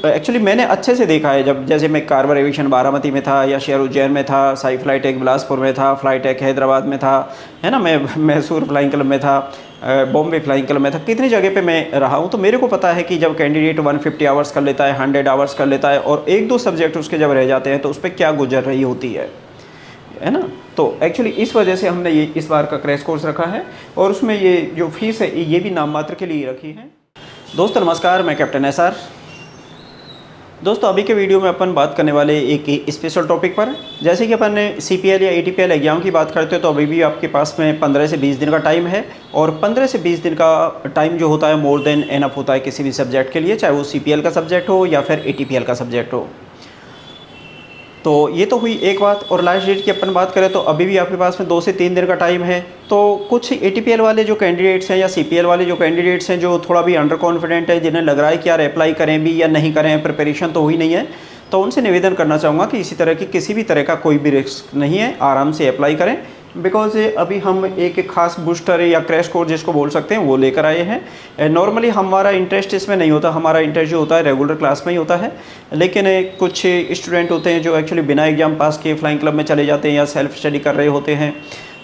Actually मैंने अच्छे से देखा है, जब जैसे मैं कार्वर एविएशन बारामती में था या शेयर उज्जैन में था, साई फ्लाइट एक बिलासपुर में था, फ्लाइट एक हैदराबाद में था, है ना, मैं मैसूर फ्लाइंग क्लब में था, बॉम्बे फ्लाइंग क्लब में था, कितनी जगह पे मैं रहा हूँ। तो मेरे को पता है कि जब कैंडिडेट 150 आवर्स कर लेता है, 100 आवर्स कर लेता है और एक दो सब्जेक्ट उसके जब रह जाते हैं तो उस पर क्या गुजर रही होती है ना। तो एक्चुअली इस वजह से हमने ये इस बार का क्रैश कोर्स रखा है और उसमें ये जो फीस है ये भी नाम मात्र के लिए रखी है। दोस्तों नमस्कार, मैं कैप्टन एसआर। दोस्तों अभी के वीडियो में अपन बात करने वाले एक स्पेशल टॉपिक पर, जैसे कि अपन CPL या ATPL एग्जाम की बात करते हो तो अभी भी आपके पास में 15 से 20 दिन का टाइम है और 15 से 20 दिन का टाइम जो होता है मोर देन एनफ होता है किसी भी सब्जेक्ट के लिए, चाहे वो CPL का सब्जेक्ट हो या फिर ATPL का सब्जेक्ट हो। तो ये तो हुई एक बात। और लास्ट डेट की अपन बात करें तो अभी भी आपके पास में 2 से 3 दिन का टाइम है। तो कुछ ATPL वाले जो कैंडिडेट्स हैं या CPL वाले जो कैंडिडेट्स हैं जो थोड़ा भी अंडर कॉन्फिडेंट है, जिन्हें लग रहा है कि यार अप्लाई करें भी या नहीं करें, प्रिपरेशन तो हुई नहीं है, तो उनसे निवेदन करना चाहूँगा कि इसी तरह की किसी भी तरह का कोई भी रिस्क नहीं है, आराम से अप्लाई करें। बिकॉज अभी हम एक खास बूस्टर या क्रैश कोर्स जिसको बोल सकते हैं वो लेकर आए हैं। नॉर्मली हमारा इंटरेस्ट इसमें नहीं होता, हमारा इंटरेस्ट जो होता है रेगुलर क्लास में ही होता है। लेकिन कुछ स्टूडेंट होते हैं जो एक्चुअली बिना एग्जाम पास किए फ्लाइंग क्लब में चले जाते हैं या सेल्फ स्टडी कर रहे होते हैं,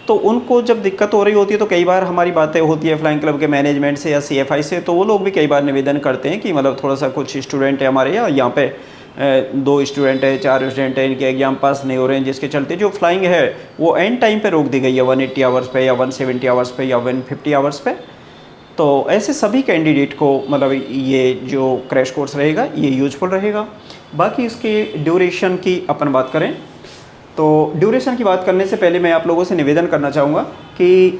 तो उनको जब दिक्कत हो रही होती है तो कई बार हमारी बातें होती है फ्लाइंग क्लब के मैनेजमेंट से या CFI से, तो वो लोग भी कई बार निवेदन करते हैं कि मतलब थोड़ा सा कुछ स्टूडेंट है हमारे यहाँ पे 2 स्टूडेंट है, 4 स्टूडेंट है, इनके एग्जाम पास नहीं हो रहे हैं, जिसके चलते जो फ्लाइंग है वो एंड टाइम पे रोक दी गई है 180 आवर्स पे या 170 आवर्स पे या 150 आवर्स पे। तो ऐसे सभी कैंडिडेट को मतलब ये जो क्रैश कोर्स रहेगा ये यूजफुल रहेगा। बाकी इसके ड्यूरेशन की अपन बात करें तो ड्यूरेशन की बात करने से पहले मैं आप लोगों से निवेदन करना चाहूँगा कि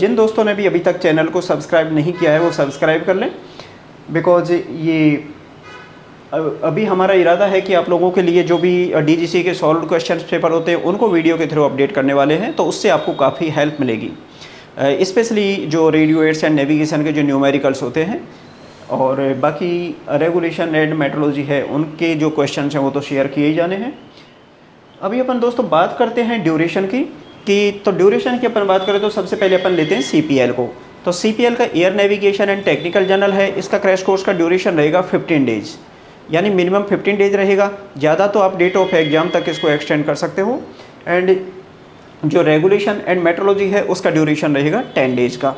जिन दोस्तों ने भी अभी तक चैनल को सब्सक्राइब नहीं किया है वो सब्सक्राइब कर लें। बिकॉज ये अभी हमारा इरादा है कि आप लोगों के लिए जो भी DGC के सॉल्व क्वेश्चन पेपर होते हैं उनको वीडियो के थ्रू अपडेट करने वाले हैं, तो उससे आपको काफ़ी हेल्प मिलेगी। स्पेशली जो रेडियो एड्स एंड नेविगेशन के जो न्यूमेरिकल्स होते हैं और बाकी रेगुलेशन एंड मेट्रोलॉजी है उनके जो क्वेश्चन हैं वो तो शेयर किए ही जाने हैं। अभी अपन दोस्तों बात करते हैं ड्यूरेशन की तो ड्यूरेशन की अपन बात करें तो सबसे पहले अपन लेते हैं CPL को। तो CPL का air navigation and technical general है, इसका क्रैश कोर्स का ड्यूरेशन रहेगा 15 डेज, यानी मिनिमम 15 डेज रहेगा। ज़्यादा तो आप डेट ऑफ एग्जाम तक इसको एक्सटेंड कर सकते हो। एंड जो रेगुलेशन एंड मेट्रोलॉजी है उसका ड्यूरेशन रहेगा 10 डेज का,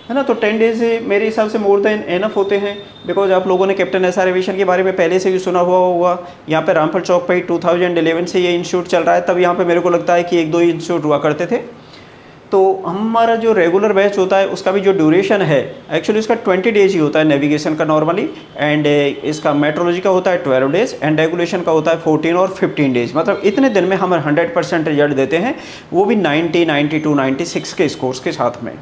है ना। तो 10 डेज मेरे हिसाब से मोर देन एनफ होते हैं। बिकॉज आप लोगों ने कैप्टन एसआर एविएशन के बारे में पहले से भी सुना हुआ होगा। यहाँ पे रामफल चौक पे 2011 से ये इंस्टीट्यूट चल रहा है, तब यहाँ पे मेरे को लगता है कि 1-2 इंस्टीट्यूट हुआ करते थे। तो हमारा जो रेगुलर बैच होता है उसका भी जो ड्यूरेशन है एक्चुअली उसका 20 डेज ही होता है नेविगेशन का नॉर्मली, एंड इसका मेट्रोलॉजी का होता है 12 डेज एंड रेगुलेशन का होता है 14 और 15 डेज। मतलब इतने दिन में हम 100% रिजल्ट देते हैं, वो भी 90, 92, 96 के स्कोर्स के साथ में,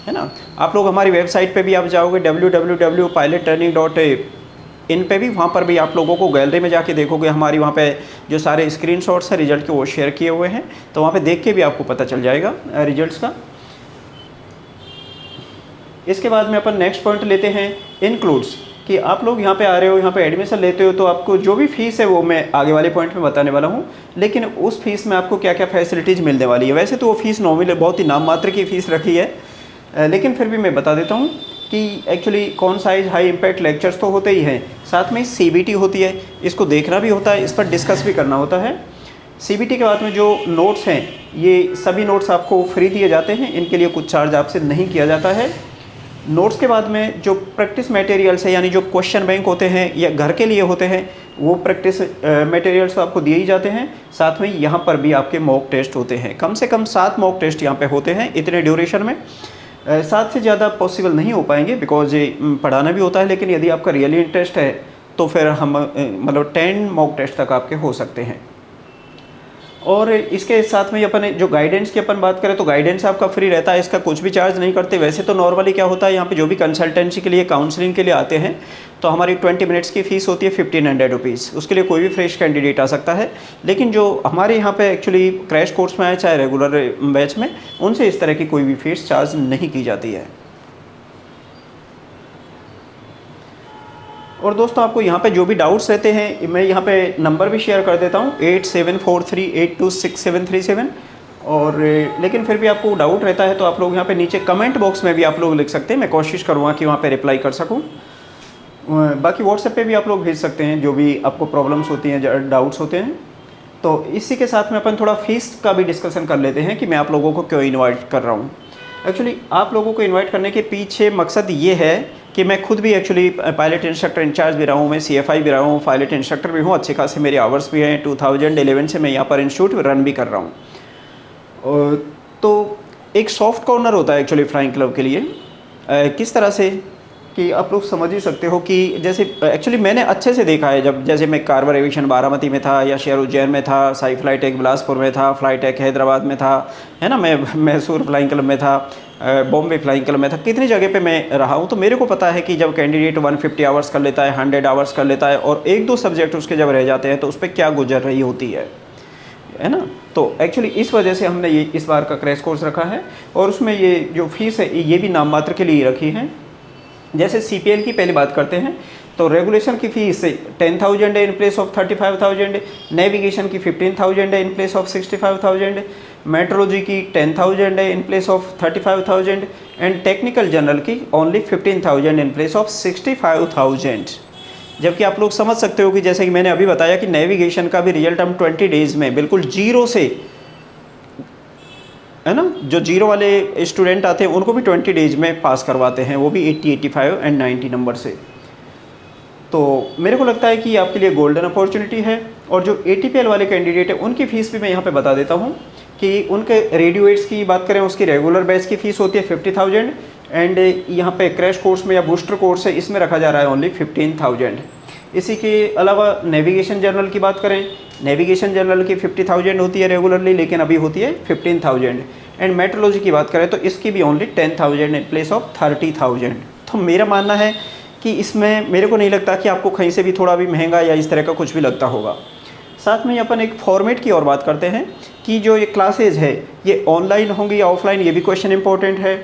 है ना। आप लोग हमारी वेबसाइट पे भी आप जाओगे www.pilottraining.in पे भी, वहाँ पर भी आप लोगों को गैलरी में जाके देखोगे हमारी वहाँ पे जो सारे स्क्रीनशॉट्स हैं रिजल्ट के वो शेयर किए हुए हैं, तो वहाँ पे देख के भी आपको पता चल जाएगा रिजल्ट्स का। इसके बाद में अपन नेक्स्ट पॉइंट लेते हैं इंक्लूड्स, कि आप लोग यहाँ पे आ रहे हो, यहाँ पे एडमिशन लेते हो तो आपको जो भी फीस है वो मैं आगे वाले पॉइंट में बताने वाला हूँ, लेकिन उस फीस में आपको क्या क्या फैसिलिटीज़ मिलने वाली है। वैसे तो वो फीस नॉमिनल बहुत ही नाम मात्र की फ़ीस रखी है, लेकिन फिर भी मैं बता देता हूँ कि एक्चुअली कौन साइज हाई इम्पैक्ट लेक्चर्स तो होते ही हैं, साथ में CBT होती है, इसको देखना भी होता है, इस पर डिस्कस भी करना होता है। CBT के बाद में जो नोट्स हैं ये सभी नोट्स आपको फ्री दिए जाते हैं, इनके लिए कुछ चार्ज आपसे नहीं किया जाता है। नोट्स के बाद में जो प्रैक्टिस मटेरियल्स है यानी जो क्वेश्चन बैंक होते हैं या घर के लिए होते हैं वो प्रैक्टिस मटेरियल्स तो आपको दिए ही जाते हैं। साथ में यहाँ पर भी आपके मॉक टेस्ट होते हैं, कम से कम 7 मॉक टेस्ट यहाँ पे होते हैं इतने ड्यूरेशन में। 7 से ज़्यादा पॉसिबल नहीं हो पाएंगे बिकॉज पढ़ाना भी होता है, लेकिन यदि आपका रियली इंटरेस्ट है तो फिर हम मतलब 10 मॉक टेस्ट तक आपके हो सकते हैं। और इसके साथ में अपन जो गाइडेंस की अपन बात करें तो गाइडेंस आपका फ्री रहता है, इसका कुछ भी चार्ज नहीं करते। वैसे तो नॉर्मली क्या होता है यहाँ पे जो भी कंसल्टेंसी के लिए काउंसलिंग के लिए आते हैं तो हमारी 20 मिनट्स की फ़ीस होती है 1500 रुपीज़, उसके लिए कोई भी फ्रेश कैंडिडेट आ सकता है। लेकिन जो हमारे यहाँ पे एक्चुअली क्रैश कोर्स में आए चाहे रेगुलर बैच में, उनसे इस तरह की कोई भी फीस चार्ज नहीं की जाती है। और दोस्तों आपको यहाँ पे जो भी डाउट्स रहते हैं मैं यहाँ पे नंबर भी शेयर कर देता हूँ 8743826737। और लेकिन फिर भी आपको डाउट रहता है तो आप लोग यहाँ पे नीचे कमेंट बॉक्स में भी आप लोग लिख सकते हैं, मैं कोशिश करूँगा कि वहाँ पे रिप्लाई कर सकूँ। बाकी व्हाट्सएप पे भी आप लोग भेज सकते हैं जो भी आपको प्रॉब्लम्स होती हैं, डाउट्स होते हैं। तो इसी के साथ में अपन थोड़ा फ़ीस का भी डिस्कशन कर लेते हैं कि मैं आप लोगों को क्यों इनवाइट कर रहा हूँ। एक्चुअली आप लोगों को इनवाइट करने के पीछे मकसद ये है कि मैं खुद भी एक्चुअली पायलट इंस्ट्रक्टर इंचार्ज भी रहा हूँ, मैं CFI भी रहा हूँ, पायलट इंस्ट्रक्टर भी हूँ, अच्छे खासे मेरे आवर्स भी हैं। 2011 से मैं यहाँ पर इंस्टीट्यूट रन भी कर रहा हूँ। तो एक सॉफ्ट कॉर्नर होता है एक्चुअली फ्लाइंग क्लब के लिए। किस तरह से कि आप लोग समझ ही सकते हो कि जैसे एक्चुअली मैंने अच्छे से देखा है, जब जैसे मैं कार्बर एविएशन बारामती में था या शेयर उज्जैन में था, साई फ्लाइट एक बिलासपुर में था, फ्लाइट एक हैदराबाद में था, है ना, मैं मैसूर फ्लाइंग क्लब में था, बॉम्बे फ्लाइंग क्लब में था, कितनी जगह पे मैं रहा हूँ। तो मेरे को पता है कि जब कैंडिडेट 150 आवर्स कर लेता है, 100 आवर्स कर लेता है और एक दो सब्जेक्ट उसके जब रह जाते हैं तो उस पर क्या गुजर रही होती है ना। तो एक्चुअली इस वजह से हमने ये इस बार का क्रैश कोर्स रखा है और उसमें ये जो फीस है ये भी नाम मात्र के लिए रखी है। जैसे CPL की पहले बात करते हैं तो रेगुलेशन की फ़ीस 10,000 है इन प्लेस ऑफ 35,000, नेविगेशन की 15,000 है इन प्लेस ऑफ 65,000, मेट्रोलॉजी की 10,000 है in place of 35,000 and technical general की ओनली 15,000 इन प्लेस ऑफ 65,000। जबकि आप लोग समझ सकते हो कि जैसे कि मैंने अभी बताया कि नेविगेशन का भी रियल टर्म 20 डेज़ में बिल्कुल जीरो से, है ना, जो जीरो वाले स्टूडेंट आते हैं उनको भी 20 डेज में पास करवाते हैं, वो भी 80, 85 एंड 90 नंबर से। तो मेरे को लगता है कि आपके लिए गोल्डन अपॉर्चुनिटी है। और जो ATPL वाले कैंडिडेट हैं उनकी फ़ीस भी मैं यहाँ पे बता देता हूँ कि उनके रेडियोएट्स की बात करें, उसकी रेगुलर बैच की फ़ीस होती है 50,000 एंड यहाँ पे क्रैश कोर्स में या बूस्टर कोर्स है इसमें रखा जा रहा है ओनली 15,000। इसी के अलावा नेविगेशन जर्नल की बात करें, नेविगेशन जर्नल की 50,000 होती है रेगुलरली, लेकिन अभी होती है 15,000। एंड मेट्रोलॉजी की बात करें तो इसकी भी ओनली 10,000 इन प्लेस ऑफ 30,000। तो मेरा मानना है कि इसमें मेरे को नहीं लगता कि आपको कहीं से भी थोड़ा भी महंगा या इस तरह का कुछ भी लगता होगा। साथ में अपन एक फॉर्मेट की और बात करते हैं कि जो ये क्लासेज है ये ऑनलाइन होंगी या ऑफलाइन, ये भी क्वेश्चन इंपॉर्टेंट है।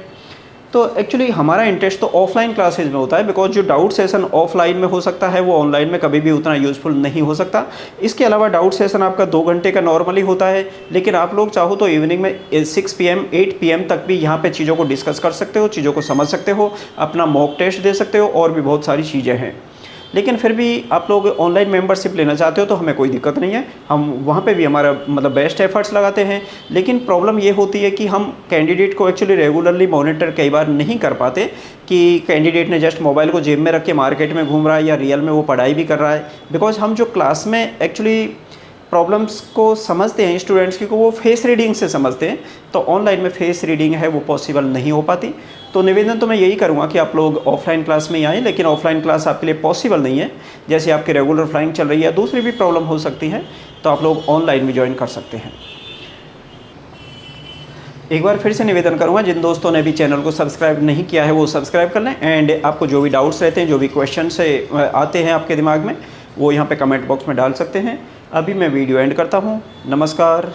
तो एक्चुअली हमारा इंटरेस्ट तो ऑफलाइन क्लासेज में होता है, बिकॉज जो डाउट सेशन ऑफलाइन में हो सकता है वो ऑनलाइन में कभी भी उतना यूज़फुल नहीं हो सकता। इसके अलावा डाउट सेशन आपका 2 घंटे का नॉर्मली होता है, लेकिन आप लोग चाहो तो इवनिंग में 6 PM 8 PM तक भी यहाँ पे चीज़ों को डिस्कस कर सकते हो, चीज़ों को समझ सकते हो, अपना मॉक टेस्ट दे सकते हो और भी बहुत सारी चीज़ें हैं। लेकिन फिर भी आप लोग ऑनलाइन मेंबरशिप लेना चाहते हो तो हमें कोई दिक्कत नहीं है, हम वहाँ पे भी हमारा मतलब बेस्ट एफर्ट्स लगाते हैं। लेकिन प्रॉब्लम ये होती है कि हम कैंडिडेट को एक्चुअली रेगुलरली मॉनिटर कई बार नहीं कर पाते कि कैंडिडेट ने जस्ट मोबाइल को जेब में रख के मार्केट में घूम रहा है या रियल में वो पढ़ाई भी कर रहा है। बिकॉज हम जो क्लास में एक्चुअली प्रॉब्लम्स को समझते हैं स्टूडेंट्स की को वो फेस रीडिंग से समझते हैं, तो ऑनलाइन में फेस रीडिंग है वो पॉसिबल नहीं हो पाती। तो निवेदन तो मैं यही करूँगा कि आप लोग ऑफलाइन क्लास में ही आएँ, लेकिन ऑफलाइन क्लास आपके लिए पॉसिबल नहीं है, जैसे आपकी रेगुलर फ्लाइंग चल रही है, दूसरी भी प्रॉब्लम हो सकती है, तो आप लोग ऑनलाइन भी ज्वाइन कर सकते हैं। एक बार फिर से निवेदन करूँगा जिन दोस्तों ने भी चैनल को सब्सक्राइब नहीं किया है वो सब्सक्राइब कर लें एंड आपको जो भी डाउट्स रहते हैं, जो भी क्वेश्चन से आते हैं आपके दिमाग में, वो यहाँ पे कमेंट बॉक्स में डाल सकते हैं। अभी मैं वीडियो एंड करता हूँ। नमस्कार।